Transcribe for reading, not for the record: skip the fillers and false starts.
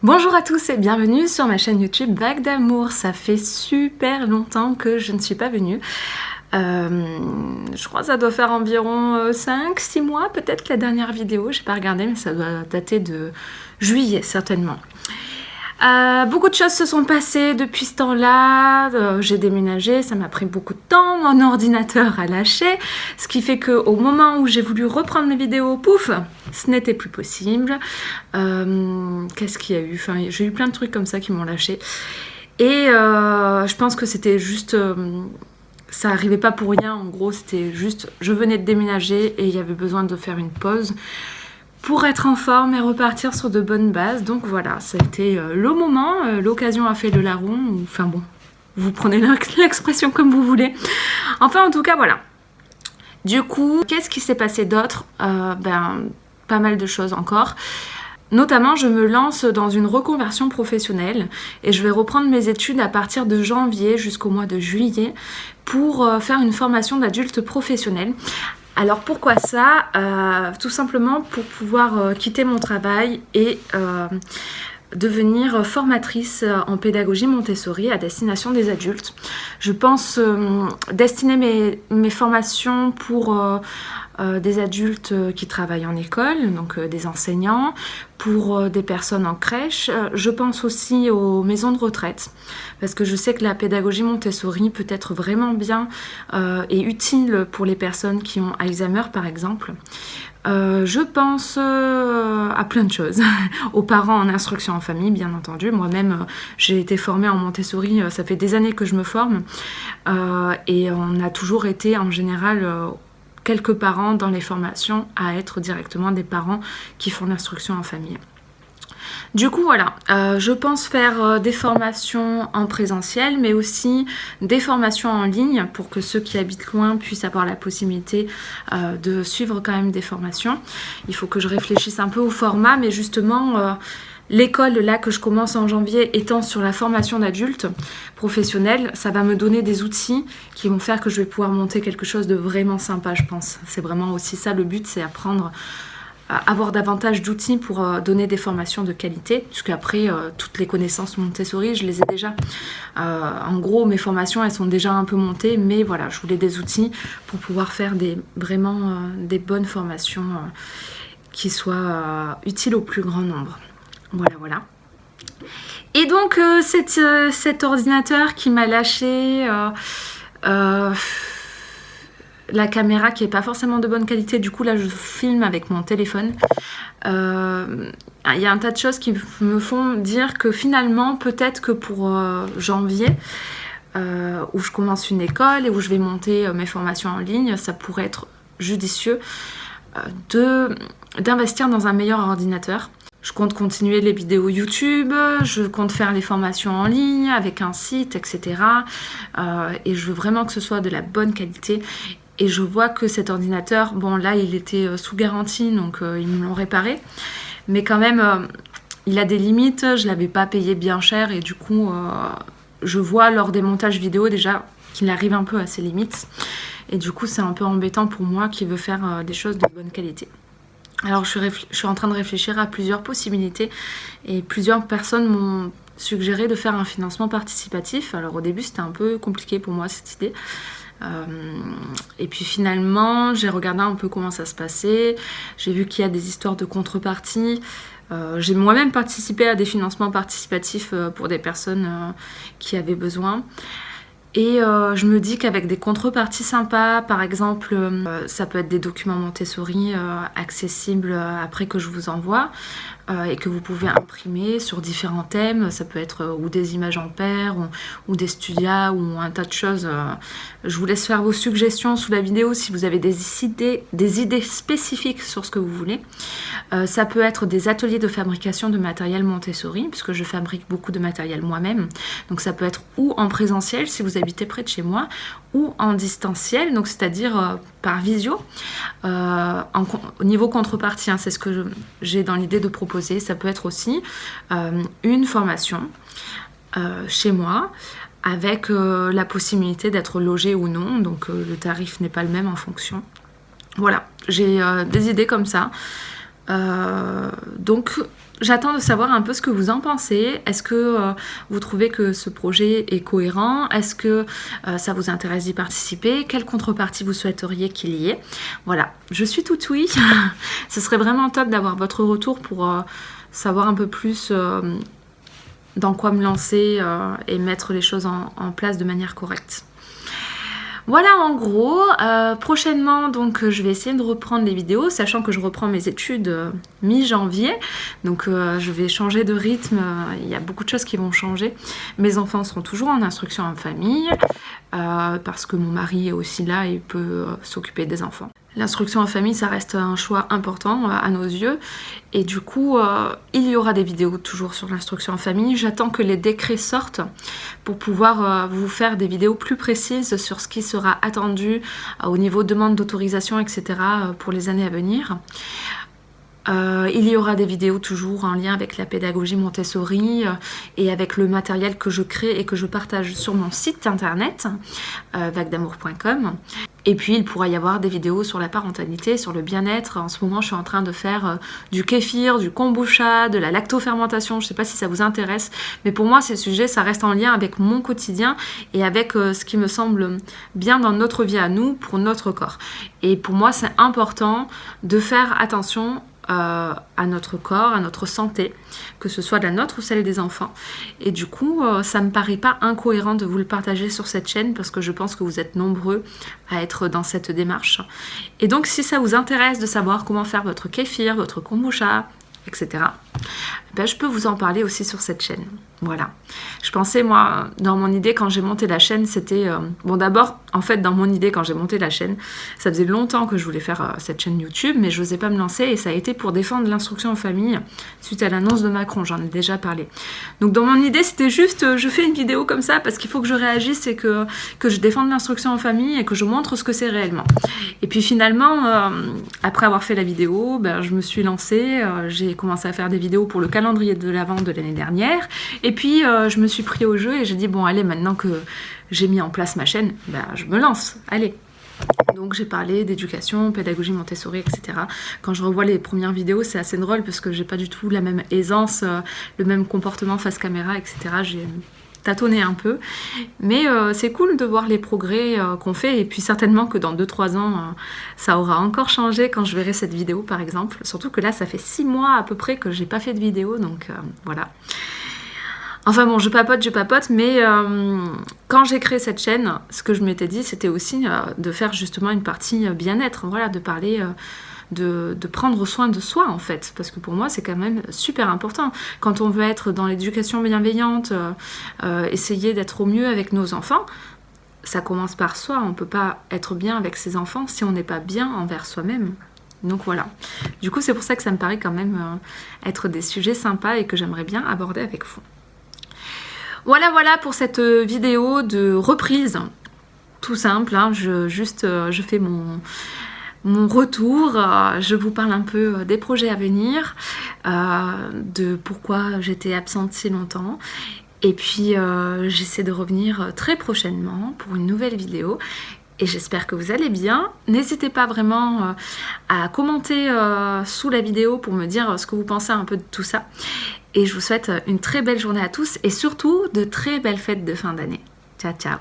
Bonjour à tous et bienvenue sur ma chaîne YouTube Vague d'amour. Ça fait super longtemps que je ne suis pas venue. Je crois que ça doit faire environ 5-6 mois peut-être la dernière vidéo. J'ai pas regardé mais ça doit dater de juillet certainement. Beaucoup de choses se sont passées depuis ce temps-là, j'ai déménagé, ça m'a pris beaucoup de temps, mon ordinateur a lâché, ce qui fait qu'au moment où j'ai voulu reprendre mes vidéos, pouf, ce n'était plus possible. Qu'est-ce qu'il y a eu? Enfin, j'ai eu plein de trucs comme ça qui m'ont lâché. Et je pense que c'était juste... ça n'arrivait pas pour rien, en gros, c'était juste... Je venais de déménager et il y avait besoin de faire une pause pour être en forme et repartir sur de bonnes bases. Donc voilà, ça a été le moment, l'occasion a fait le larron, enfin bon, vous prenez l'expression comme vous voulez. Enfin en tout cas voilà. Du coup, qu'est-ce qui s'est passé d'autre? Pas mal de choses encore. Notamment, je me lance dans une reconversion professionnelle et je vais reprendre mes études à partir de janvier jusqu'au mois de juillet pour faire une formation d'adulte professionnel. Alors pourquoi ça? Tout simplement pour pouvoir quitter mon travail et devenir formatrice en pédagogie Montessori à destination des adultes. Je pense destiner mes formations pour des adultes qui travaillent en école, donc des enseignants, pour des personnes en crèche. Je pense aussi aux maisons de retraite, parce que je sais que la pédagogie Montessori peut être vraiment bien et utile pour les personnes qui ont Alzheimer par exemple. Je pense à plein de choses, aux parents en instruction en famille bien entendu. Moi-même j'ai été formée en Montessori, ça fait des années que je me forme et on a toujours été en général quelques parents dans les formations à être directement des parents qui font l'instruction en famille. Du coup voilà, je pense faire des formations en présentiel mais aussi des formations en ligne pour que ceux qui habitent loin puissent avoir la possibilité de suivre quand même des formations. Il faut que je réfléchisse un peu au format, mais justement l'école là que je commence en janvier étant sur la formation d'adultes professionnels, ça va me donner des outils qui vont faire que je vais pouvoir monter quelque chose de vraiment sympa, je pense. C'est vraiment aussi ça le but, c'est apprendre avoir davantage d'outils pour donner des formations de qualité, puisque après toutes les connaissances Montessori je les ai déjà. En gros mes formations elles sont déjà un peu montées, mais voilà, je voulais des outils pour pouvoir faire vraiment des bonnes formations qui soient utiles au plus grand nombre. Voilà. Et donc cet ordinateur qui m'a lâché, la caméra qui est pas forcément de bonne qualité, du coup là je filme avec mon téléphone. Il y a un tas de choses qui me font dire que finalement peut-être que pour janvier où je commence une école et où je vais monter mes formations en ligne, ça pourrait être judicieux d'investir dans un meilleur ordinateur. Je compte continuer les vidéos YouTube, je compte faire les formations en ligne avec un site, etc. Et je veux vraiment que ce soit de la bonne qualité. Et je vois que cet ordinateur, bon là il était sous garantie, donc ils me l'ont réparé. Mais quand même, il a des limites, je ne l'avais pas payé bien cher et du coup, je vois lors des montages vidéo déjà qu'il arrive un peu à ses limites. Et du coup, c'est un peu embêtant pour moi qui veut faire des choses de bonne qualité. Alors je suis en train de réfléchir à plusieurs possibilités et plusieurs personnes m'ont suggéré de faire un financement participatif. Alors au début c'était un peu compliqué pour moi cette idée. Et puis finalement j'ai regardé un peu comment ça se passait. J'ai vu qu'il y a des histoires de contrepartie. J'ai moi-même participé à des financements participatifs pour des personnes qui avaient besoin. Et je me dis qu'avec des contreparties sympas, par exemple, ça peut être des documents Montessori accessibles après que je vous envoie et que vous pouvez imprimer sur différents thèmes. Ça peut être ou des images en paire ou des studias ou un tas de choses. Je vous laisse faire vos suggestions sous la vidéo si vous avez des idées spécifiques sur ce que vous voulez. Ça peut être des ateliers de fabrication de matériel Montessori, puisque je fabrique beaucoup de matériel moi-même. Donc ça peut être ou en présentiel si vous habitez près de chez moi, ou en distanciel, donc c'est-à-dire par visio. Au niveau contrepartie, hein, c'est ce que j'ai dans l'idée de proposer. Ça peut être aussi une formation chez moi avec la possibilité d'être logé ou non, donc le tarif n'est pas le même en fonction. Voilà, j'ai des idées comme ça. Donc j'attends de savoir un peu ce que vous en pensez. Est-ce que vous trouvez que ce projet est cohérent? Est-ce que ça vous intéresse d'y participer? Quelle contrepartie vous souhaiteriez qu'il y ait? Voilà, je suis toute oui. Ce serait vraiment top d'avoir votre retour pour savoir un peu plus dans quoi me lancer et mettre les choses en place de manière correcte. Voilà en gros, prochainement donc je vais essayer de reprendre les vidéos, sachant que je reprends mes études mi-janvier, donc je vais changer de rythme, il y a beaucoup de choses qui vont changer. Mes enfants seront toujours en instruction en famille, parce que mon mari est aussi là et peut s'occuper des enfants. L'instruction en famille, ça reste un choix important à nos yeux. Et du coup, il y aura des vidéos toujours sur l'instruction en famille. J'attends que les décrets sortent pour pouvoir vous faire des vidéos plus précises sur ce qui sera attendu au niveau demande d'autorisation, etc. pour les années à venir. Il y aura des vidéos toujours en lien avec la pédagogie Montessori et avec le matériel que je crée et que je partage sur mon site internet vaguedamour.com. Et puis il pourra y avoir des vidéos sur la parentalité, sur le bien-être. En ce moment je suis en train de faire du kéfir, du kombucha, de la lactofermentation. Je ne sais pas si ça vous intéresse, mais pour moi ces sujets ça reste en lien avec mon quotidien et avec ce qui me semble bien dans notre vie à nous, pour notre corps. Et pour moi c'est important de faire attention à notre corps, à notre santé, que ce soit la nôtre ou celle des enfants. Et du coup, ça me paraît pas incohérent de vous le partager sur cette chaîne parce que je pense que vous êtes nombreux à être dans cette démarche. Et donc, si ça vous intéresse de savoir comment faire votre kéfir, votre kombucha, etc., ben, je peux vous en parler aussi sur cette chaîne. Voilà. Je pensais, moi, dans mon idée, quand j'ai monté la chaîne, c'était... Bon, d'abord, en fait, dans mon idée, quand j'ai monté la chaîne, ça faisait longtemps que je voulais faire cette chaîne YouTube, mais je n'osais pas me lancer, et ça a été pour défendre l'instruction en famille, suite à l'annonce de Macron, j'en ai déjà parlé. Donc, dans mon idée, c'était juste, je fais une vidéo comme ça, parce qu'il faut que je réagisse et que je défende l'instruction en famille, et que je montre ce que c'est réellement. Et puis, finalement, après avoir fait la vidéo, ben, je me suis lancée, j'ai commencé à faire des vidéos pour le calendrier de l'Avent de l'année dernière, et puis je me suis pris au jeu et j'ai dit bon allez, maintenant que j'ai mis en place ma chaîne, ben, je me lance, allez. Donc j'ai parlé d'éducation, pédagogie Montessori, etc. Quand je revois les premières vidéos, c'est assez drôle parce que j'ai pas du tout la même aisance, le même comportement face caméra, etc. J'ai tâtonné un peu, mais c'est cool de voir les progrès qu'on fait, et puis certainement que dans 2-3 ans ça aura encore changé quand je verrai cette vidéo par exemple, surtout que là ça fait 6 mois à peu près que j'ai pas fait de vidéo, donc voilà. Enfin bon, je papote, mais quand j'ai créé cette chaîne, ce que je m'étais dit, c'était aussi de faire justement une partie bien-être, voilà, de parler, de prendre soin de soi en fait, parce que pour moi c'est quand même super important. Quand on veut être dans l'éducation bienveillante, essayer d'être au mieux avec nos enfants, ça commence par soi. On ne peut pas être bien avec ses enfants si on n'est pas bien envers soi-même. Donc voilà. Du coup, c'est pour ça que ça me paraît quand même être des sujets sympas et que j'aimerais bien aborder avec vous. Voilà pour cette vidéo de reprise, tout simple, hein. Je fais mon retour, je vous parle un peu des projets à venir, de pourquoi j'étais absente si longtemps, et puis j'essaie de revenir très prochainement pour une nouvelle vidéo. Et j'espère que vous allez bien. N'hésitez pas vraiment à commenter sous la vidéo pour me dire ce que vous pensez un peu de tout ça. Et je vous souhaite une très belle journée à tous et surtout de très belles fêtes de fin d'année. Ciao, ciao!